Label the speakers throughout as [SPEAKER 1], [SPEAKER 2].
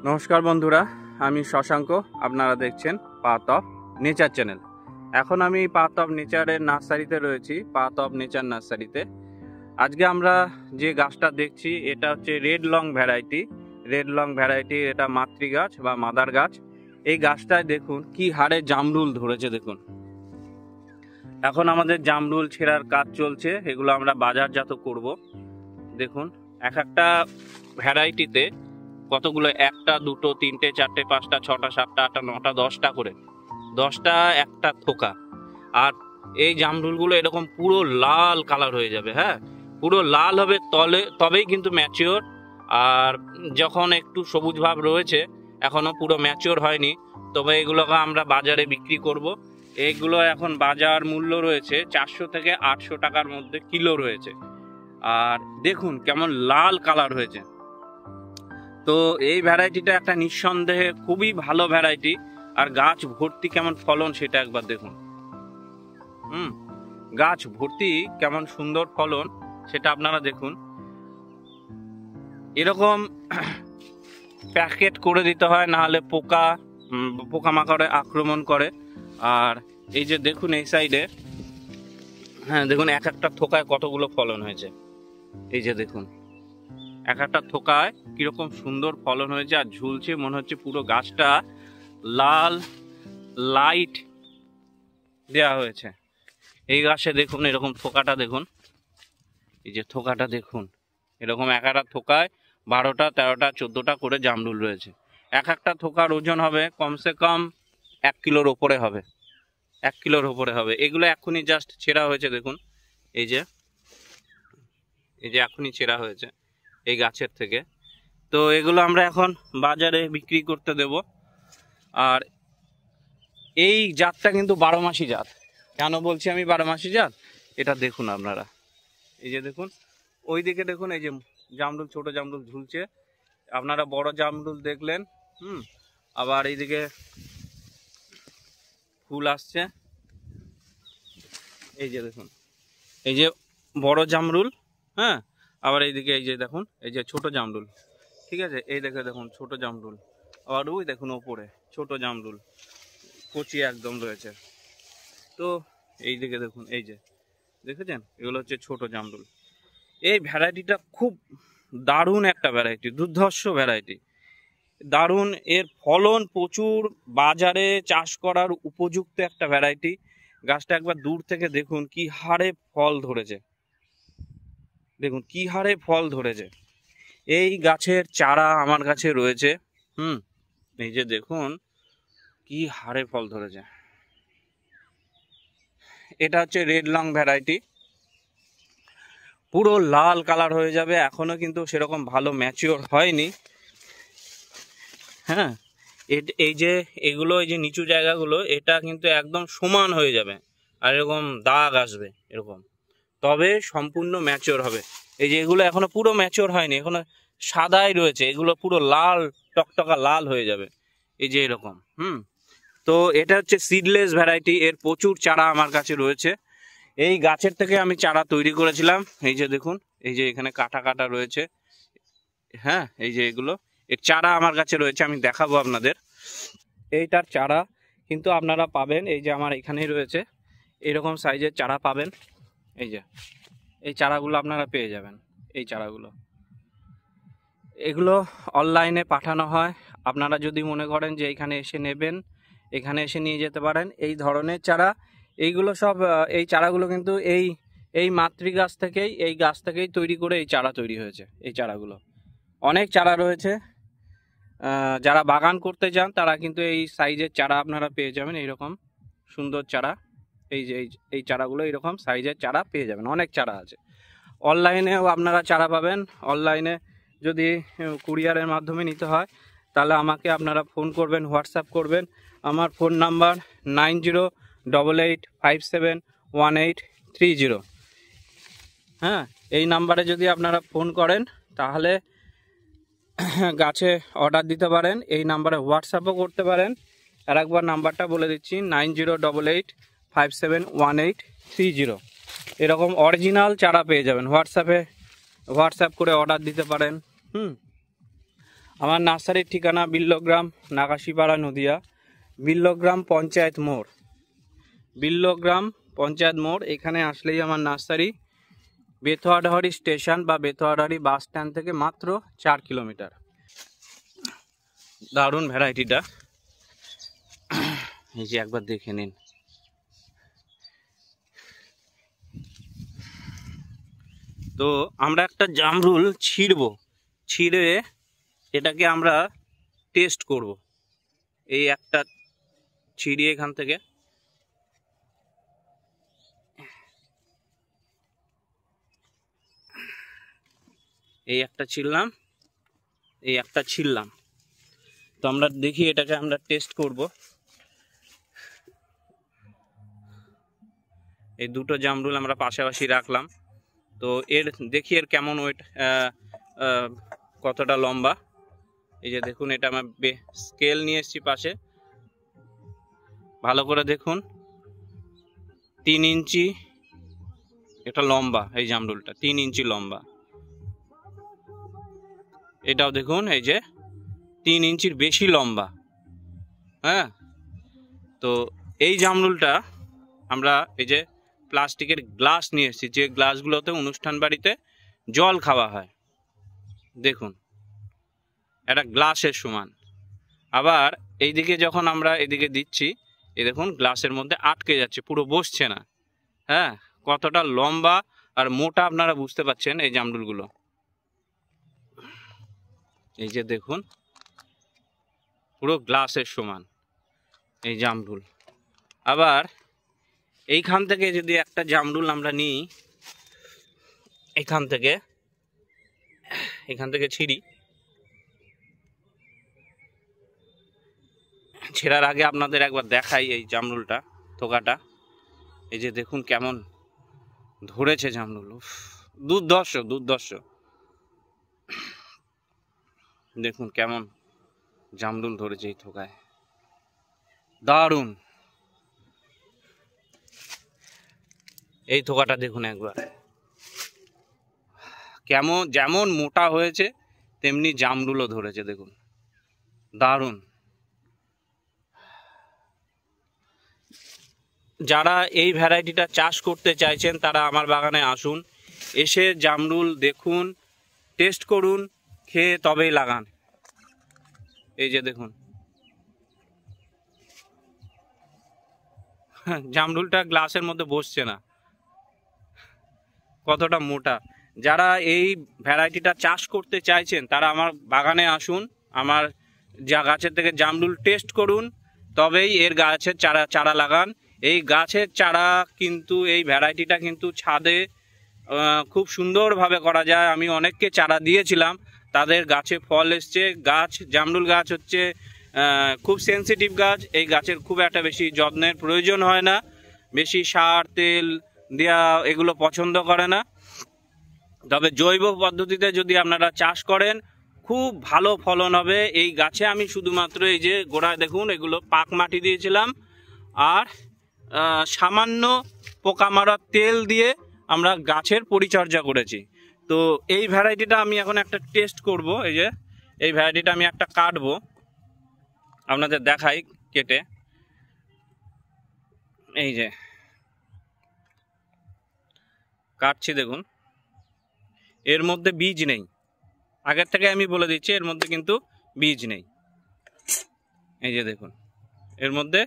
[SPEAKER 1] নমস্কার বন্ধুরা, আমি শশাঙ্ক। আপনারা দেখছেন পাথ অফ নেচার চ্যানেল। এখন আমি পাথ অফ নেচারের নার্সারিতে রয়েছি, পাথ অফ নেচার নার্সারিতে। আজকে আমরা যে গাছটা দেখছি এটা হচ্ছে red long variety. Red long variety এটা মাতৃ গাছ বা মাদার গাছ। এই গাছটায় দেখুন কি হারে জামরুল ধরেছে। দেখুন এখন আমাদের জামরুল ছেঁড়ার কাজ চলছে, এগুলো আমরা বাজারজাত করব। দেখুন এক একটা ভ্যারাইটিতে কতগুলো, একটা দুটো তিনটে চারটে পাঁচটা ছটা সাতটা আটটা নটা 10টা করে, 10টা একটা থোকা। আর এই জামরুলগুলো এরকম পুরো লাল কালার হয়ে যাবে। হ্যাঁ, পুরো লাল হবে তবেই কিন্তু ম্যাচিওর। আর যখন একটু সবুজ ভাব রয়েছে, এখনো পুরো ম্যাচিওর হয়নি, তবে এগুলোকে আমরা বাজারে বিক্রি করব। এইগুলো এখন বাজার মূল্য রয়েছে 400 থেকে 800 টাকার মধ্যে কিলো রয়েছে। আর দেখুন কেমন লাল কালার হয়েছে। তো এই ভ্যারাইটিটা একটা নিঃসন্দেহে খুবই ভালো ভ্যারাইটি। আর গাছ ভর্তি কেমন ফলন সেটা একবার দেখুন। গাছ ভর্তি কেমন সুন্দর ফলন সেটা আপনারা দেখুন। এরকম প্যাকেট করে দিতে হয়, না হলে পোকামাকড়ে আক্রমণ করে। আর এই যে দেখুন এই সাইডে, হ্যাঁ দেখুন এক একটা থোকায় কতগুলো ফলন হয়েছে। এই যে দেখুন এক একটা থোকায় কিরকম সুন্দর ফলন হয়েছে, আর ঝুলছে মনে হচ্ছে পুরো গাছটা লাল লাইট দেয়া হয়েছে। এই গাছে দেখুন এরকম থোকাটা দেখুন, এই যে থোকাটা দেখুন, এরকম এক একটা থোকায় 12টা 13টা 14টা করে জামরুল রয়েছে। এক একটা থোকার ওজন হবে কমসে কম 1 কিলোর ওপরে হবে, 1 কিলোর ওপরে হবে। এগুলো এখনই জাস্ট ছেঁড়া হয়েছে। দেখুন এই যে এখনই ছেঁড়া হয়েছে এই গাছের থেকে। তো এগুলো আমরা এখন বাজারে বিক্রি করতে দেব। আর এই জাতটা কিন্তু 12 মাসি জাত। কেন বলছি আমি 12 মাসি জাত, এটা দেখুন আপনারা। এই যে দেখুন ওই দিকে দেখুন, এই যে জামরুল, ছোট জামরুল ঝুলছে। আপনারা বড় জামরুল দেখলেন। আবার এইদিকে ফুল আসছে। এই যে দেখুন এই যে বড় জামরুল, হ্যাঁ। আবার এইদিকে এই যে দেখুন এই যে ছোট জামরুল, ঠিক আছে। এই দেখে দেখুন ছোট জামরুল, আবার ওই দেখুন ওপরে ছোট জামরুল কচি একদম রয়েছে। তো এই দিকে দেখুন, এই যে দেখেছেন এগুলো হচ্ছে ছোট জামরুল। এই ভ্যারাইটিটা খুব দারুণ একটা ভ্যারাইটি, দুর্ধর্ষ ভ্যারাইটি, দারুণ। এর ফলন প্রচুর, বাজারে চাষ করার উপযুক্ত একটা ভ্যারাইটি। গাছটা একবার দূর থেকে দেখুন কি হারে ফল ধরেছে, দেখুন কি হারে ফল ধরেছে। এই গাছের চারা আমার কাছে রয়েছে। এই যে দেখুন কি হারে ফল ধরেছে। এটা হচ্ছে রেড লং ভ্যারাইটি, পুরো লাল কালার হয়ে যাবে। এখনো কিন্তু সেরকম ভালো ম্যাচিওর হয়নি। হ্যাঁ, এই যে এগুলো, এই যে নিচু জায়গাগুলো, এটা কিন্তু একদম সমান হয়ে যাবে, আর এরকম দাগ আসবে এরকম, তবে সম্পূর্ণ ম্যাচিওর হবে। এই যে এগুলো এখনো পুরো ম্যাচিওর হয়নি, এখনো সাদাই রয়েছে, এগুলো পুরো লাল টকটকা লাল হয়ে যাবে। এই যে এরকম। তো এটা হচ্ছে সিডলেস ভ্যারাইটি। এর প্রচুর চারা আমার কাছে রয়েছে। এই গাছের থেকে আমি চারা তৈরি করেছিলাম। এই যে দেখুন এই যে এখানে কাটা কাটা রয়েছে, হ্যাঁ। এই যে এগুলো এর চারা আমার কাছে রয়েছে, আমি দেখাবো আপনাদের। এইটার চারা কিন্তু আপনারা পাবেন, এই যে আমার এখানেই রয়েছে, এরকম সাইজের চারা পাবেন। এই যে এই চারাগুলো আপনারা পেয়ে যাবেন। এই চারাগুলো এগুলো অনলাইনে পাঠানো হয়। আপনারা যদি মনে করেন যে এখানে এসে নেবেন, এখানে এসে নিয়ে যেতে পারেন। এই ধরনের চারা, এইগুলো সব, এই চারাগুলো কিন্তু এই মাতৃ গাছ থেকেই, এই গাছ থেকেই তৈরি করে এই চারা তৈরি হয়েছে। এই চারাগুলো অনেক চারা রয়েছে। যারা বাগান করতে চান তারা কিন্তু এই সাইজের চারা আপনারা পেয়ে যাবেন, এইরকম সুন্দর চারা। এই যে এই চারাগুলো এইরকম সাইজের চারা পেয়ে যাবেন, অনেক চারা আছে। অনলাইনেও আপনারা চারা পাবেন। অনলাইনে যদি কুরিয়ারের মাধ্যমে নিতে হয় তাহলে আমাকে আপনারা ফোন করবেন, হোয়াটসঅ্যাপ করবেন। আমার ফোন নাম্বার 9088571830। হ্যাঁ, এই নাম্বারে যদি আপনারা ফোন করেন তাহলে গাছে অর্ডার দিতে পারেন। এই নাম্বারে হোয়াটসঅ্যাপও করতে পারেন। আর একবার নাম্বারটা বলে দিচ্ছি, 9088571830। এরকম অরিজিনাল চারা পেয়ে যাবেন। হোয়াটসঅ্যাপ করে অর্ডার দিতে পারেন। আমার নার্সারির ঠিকানা বিল্লগ্রাম, নাগাশিপাড়া, নদিয়া। বিল্লগ্রাম পঞ্চায়েত মোড়, বিল্লগ্রাম পঞ্চায়েত মোড়, এখানে আসলেই আমার নার্সারি। বেথুয়াডাহরি স্টেশন বা বেথুয়াডাহরি বাস স্ট্যান্ড থেকে মাত্র 4 কিলোমিটার। দারুণ ভ্যারাইটিটা, এই যে একবার দেখে নিন। তো আমরা একটা জামরুল ছিঁড়ে এটাকে আমরা টেস্ট করব। এই একটা ছিঁড়িয়ে এখান থেকে এই একটা ছিঁড়লাম, তো আমরা দেখি এটাকে আমরা টেস্ট করব। এই দুটো জামরুল আমরা পাশাপাশি রাখলাম, তো দেখি এর কেমন ওয়েট, কতটা লম্বা। এই যে দেখুন, এটা আমার স্কেল নিয়ে এসেছি পাশে, ভালো করে দেখুন। 3 ইঞ্চি এটা লম্বা, এই জামরুলটা 3 ইঞ্চি লম্বা। এটাও দেখুন, এই যে 3 ইঞ্চির বেশি লম্বা। হ্যাঁ, তো এই জামরুলটা আমরা এই যে প্লাস্টিকের গ্লাস নিয়ে এসেছি, যে গ্লাসগুলোতে অনুষ্ঠান বাড়িতে জল খাওয়া হয়। দেখুন, এটা গ্লাসের সমান। আবার এইদিকে যখন আমরা এদিকে দিচ্ছি, এই দেখুন গ্লাসের মধ্যে আটকে যাচ্ছে, পুরো বসছে না। হ্যাঁ, কতটা লম্বা আর মোটা আপনারা বুঝতে পারছেন এই জামরুলগুলো। এই যে দেখুন, পুরো গ্লাসের সমান এই জামরুল। আবার এইখান থেকে যদি একটা জামরুল আমরা নিই, এখান থেকে ছিঁড়ি। ছেঁড়ার আগে আপনাদের একবার দেখাই এই জামরুলটা, থোকাটা। এই যে দেখুন কেমন ধরেছে জামরুল, দুর্ধর্ষ। দেখুন কেমন জামরুল ধরেছে এই থোকায়, দারুণ। এই থোকাটা দেখুন একবার, যেমন মোটা হয়েছে তেমনি জামরুলও ধরেছে, দেখুন দারুণ। যারা এই ভ্যারাইটিটা চাষ করতে চাইছেন তারা আমার বাগানে আসুন, এসে জামরুল দেখুন, টেস্ট করুন, খেয়ে তবেই লাগান। এই যে দেখুন, জামরুলটা গ্লাসের মধ্যে বসছে না, কতটা মোটা। যারা এই ভ্যারাইটিটা চাষ করতে চাইছেন তারা আমার বাগানে আসুন, আমার গাছের থেকে জামরুল টেস্ট করুন, তবেই এর গাছের চারা লাগান। এই গাছের চারা কিন্তু, এই ভ্যারাইটিটা কিন্তু ছাদে খুব সুন্দরভাবে করা যায়। আমি অনেককে চারা দিয়েছিলাম, তাদের গাছে ফল এসছে। জামরুল গাছ হচ্ছে খুব সেন্সিটিভ গাছ। এই গাছের খুব একটা বেশি যত্নের প্রয়োজন হয় না, বেশি সার তেল দেওয়া এগুলো পছন্দ করে না। তবে জৈব পদ্ধতিতে যদি আপনারা চাষ করেন খুব ভালো ফলন হবে। এই গাছে আমি শুধুমাত্র এই যে গোড়ায় দেখুন, এগুলো পাক মাটি দিয়েছিলাম, আর সামান্য পোকা মারার তেল দিয়ে আমরা গাছের পরিচর্যা করেছি। তো এই ভ্যারাইটিটা আমি এখন একটা টেস্ট করব। এই যে এই ভ্যারাইটিটা আমি একটা কাটবো, আপনাদের দেখাই কেটে। এই যে কাটছি, দেখুন এর মধ্যে বীজ নেই, আগের থেকে আমি বলে দিচ্ছি এর মধ্যে কিন্তু বীজ নেই। এই যে দেখুন, এর মধ্যে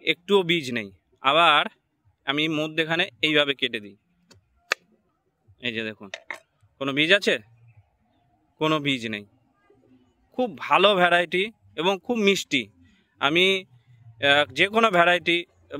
[SPEAKER 1] একটুও বীজ নেই। আবার আমি মধ্যেখানে এইভাবে কেটে দিই, এই যে দেখুন, কোনো বীজ আছে? কোনো বীজ নেই। খুব ভালো ভ্যারাইটি এবং খুব মিষ্টি। আমি যে কোনো ভ্যারাইটি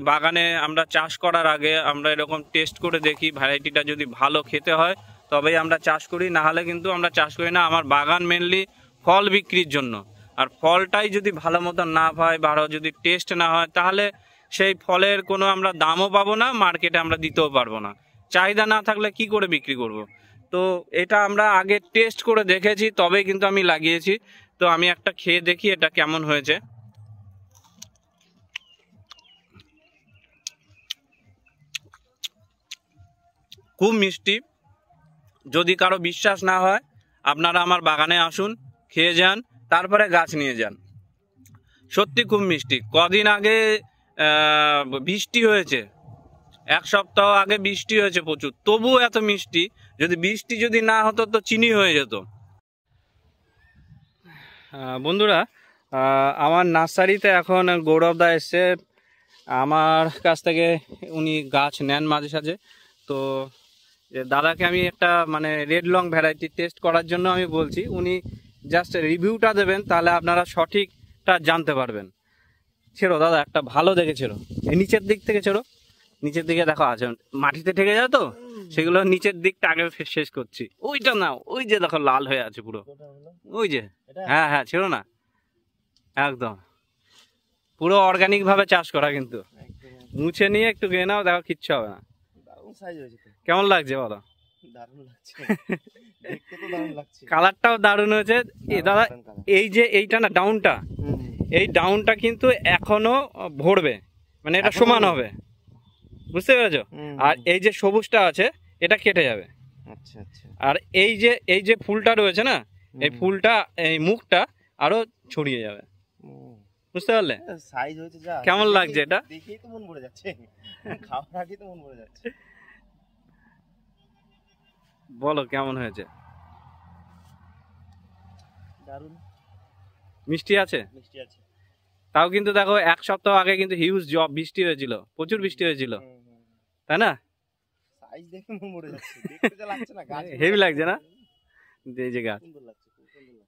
[SPEAKER 1] বাগানে আমরা চাষ করার আগে আমরা এরকম টেস্ট করে দেখি, ভ্যারাইটিটা যদি ভালো খেতে হয় তবেই আমরা চাষ করি, না হলে কিন্তু আমরা চাষ করি না। আমার বাগান মেনলি ফল বিক্রির জন্য, আর ফলটাই যদি ভালো মতো না হয়, ভালো যদি টেস্ট না হয়, তাহলে সেই ফলের কোনো আমরা দামও পাবো না, মার্কেটে আমরা দিতেও পারবো না। চাহিদা না থাকলে কি করে বিক্রি করব? তো এটা আমরা আগে টেস্ট করে দেখেছি, তবেই কিন্তু আমি লাগিয়েছি। তো আমি একটা খেয়ে দেখি এটা কেমন হয়েছে। খুব মিষ্টি। যদি কারো বিশ্বাস না হয় আপনারা আমার বাগানে আসুন, খেয়ে যান, তারপরে গাছ নিয়ে যান। সত্যি খুব মিষ্টি। কদিন আগে বৃষ্টি হয়েছে, 1 সপ্তাহ আগে বৃষ্টি হয়েছে প্রচুর, তবুও এত মিষ্টি। যদি বৃষ্টি যদি না হতো তো চিনি হয়ে যেত। বন্ধুরা, আমার নার্সারিতে এখন গৌরবদা এসছে, আমার কাছ থেকে উনি গাছ নেন মাঝে সাঝে। তো দাদাকে আমি একটা মানে রেড লং ভ্যারাইটি টেস্ট করার জন্য আমি বলছি, উনি জাস্ট রিভিউটা দেবেন, তাহলে আপনারা সঠিকটা জানতে পারবেন। ছেড়ো দাদা, একটা ভালো দেখে ছেড়ো, এই নিচের দিক থেকে ছেড়ো, নিচের দিকে দেখো আছে মাটিতে ঠেকে যায় তো, সেগুলো নিচের দিকটা আগে শেষ করছি। ওইটা নাও, ওই যে দেখো লাল হয়ে আছে পুরো, ওই যে, হ্যাঁ হ্যাঁ ছেড়ো না, একদম পুরো অর্গানিক ভাবে চাষ করা, কিন্তু মুছে নিয়ে একটু খেয়ে নাও, দেখো কিচ্ছু হবে না। কেমন লাগছে বলো? কালারটাও দারুণ হয়েছে দাদা। এই যে এইটা না ডাউনটা, এই ডাউনটা কিন্তু এখনো ভরবে, মানে এটা সমান হবে, বুঝতে পেরেছো? আর এই যে সবুজটা আছে এটা কেটে যাবে। আচ্ছা আচ্ছা। আর এই যে ফুলটা রয়েছে না, এই ফুলটা, এই মুখটা আরো ছড়িয়ে যাবে, বুঝতে পারলে? সাইজ হয়েছে যা, কেমন লাগছে এটা? দেখেই তো মন ভরে যাচ্ছে, খাওয়ার আগেই তো মন ভরে যাচ্ছে। বলো কেমন হয়েছে? দারুণ মিষ্টি আছে, মিষ্টি আছে। তাও কিন্তু দেখো 1 সপ্তাহ আগে কিন্তু হিউজ বৃষ্টি হয়েছিল, প্রচুর বৃষ্টি হয়েছিল, তাই না? সাইজ দেখে মন ভরে যাচ্ছে, দেখতে যা লাগছে না, গাছ হেভি লাগছে না? এই যে গাছ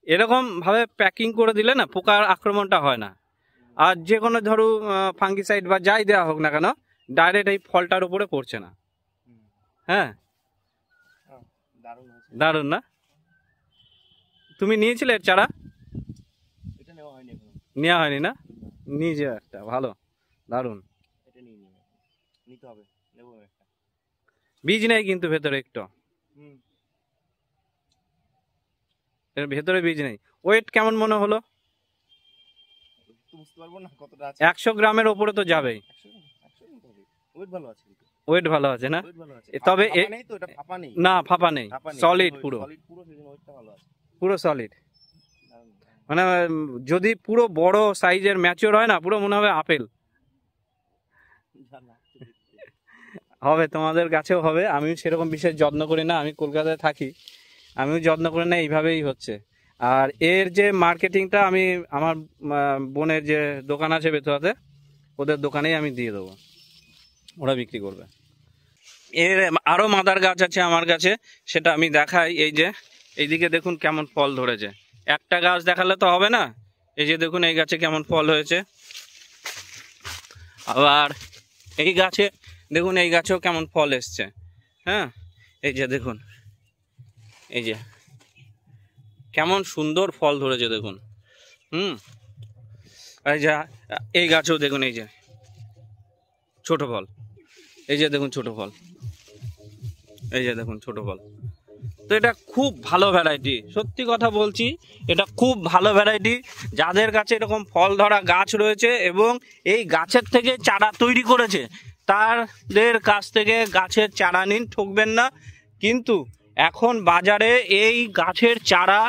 [SPEAKER 1] এরকম ভাবে প্যাকিং করে দিলে না পোকার আক্রমণটা হয় না। আর যে কোনো ধরো ফাঙ্গিসাইড বা যাই দেওয়া হোক না কেন, ডাইরেক্ট এই ফলটার উপরে পড়ছে না। হ্যাঁ, দারুণ না? তুমি নিয়েছিলে এর চারা? নেওয়া হয়নি না? নিজে একটা ভালো, দারুণ। বীজ নেই কিন্তু ভেতরে, একটু এর ভেতরে বীজ নেই। ওয়েট কেমন মনে হলো? 100 গ্রামের ওপরে তো যাবেই। ওয়েট ভালো আছে না? তবে না, ফাঁপা নেই, সলিড, পুরো সলিড। মানে যদি পুরো বড় সাইজের ম্যাচিওর হয় না, পুরো মনে হবে আপেল হবে। তোমাদের গাছেও হবে। আমিও সেরকম বিশেষ যত্ন করি না, আমি কলকাতায় থাকি, আমিও যত্ন করি না, এইভাবেই হচ্ছে। আর এর যে মার্কেটিংটা আমি আমার বোনের যে দোকান আছে বেতুয়াতে, ওদের দোকানেই আমি দিয়ে দেবো, ওরা বিক্রি করবে। এর আরও মাদার গাছ আছে আমার কাছে, সেটা আমি দেখাই। এই যে এইদিকে দেখুন কেমন ফল ধরেছে, একটা গাছ দেখালে তো হবে না। এই যে দেখুন এই গাছে কেমন ফল হয়েছে, আবার এই গাছে দেখুন, এই গাছেও কেমন ফল এসছে। হ্যাঁ, এই যে দেখুন, এই যে কেমন সুন্দর ফল ধরেছে দেখুন। এই যে এই গাছেও দেখুন, এই যে ছোট ফল, এই যে দেখুন ছোট ফল, এই যে দেখুন ছোট ফল। তো এটা খুব ভালো ভ্যারাইটি, সত্যি কথা বলছি, এটা খুব ভালো ভ্যারাইটি। যাদের কাছে এরকম ফল ধরা গাছ রয়েছে এবং এই গাছের থেকে চারা তৈরি করেছে, তাদের কাছ থেকে গাছের চারা নিন, ঠকবেন না। কিন্তু এখন বাজারে এই গাছের চারা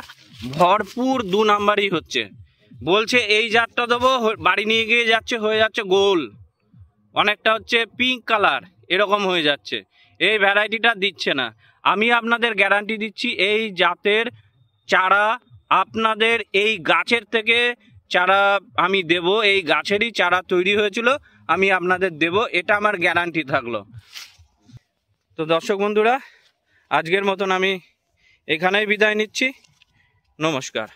[SPEAKER 1] ভরপুর 2 নাম্বারই হচ্ছে। বলছে এই জাতটা দেবো, বাড়ি নিয়ে গিয়ে যাচ্ছে, হয়ে যাচ্ছে গোল, অনেকটা হচ্ছে পিঙ্ক কালার, এরকম হয়ে যাচ্ছে। এই ভ্যারাইটিটা দিচ্ছে না। আমি আপনাদের গ্যারান্টি দিচ্ছি, এই জাতের চারা আপনাদের এই গাছের থেকে চারা আমি দেব, এই গাছেরই চারা তৈরি হয়েছিল, আমি আপনাদের দেব, এটা আমার গ্যারান্টি থাকলো। তো দর্শক বন্ধুরা, আজকের মতন আমি এখানেই বিদায় নিচ্ছি। নমস্কার।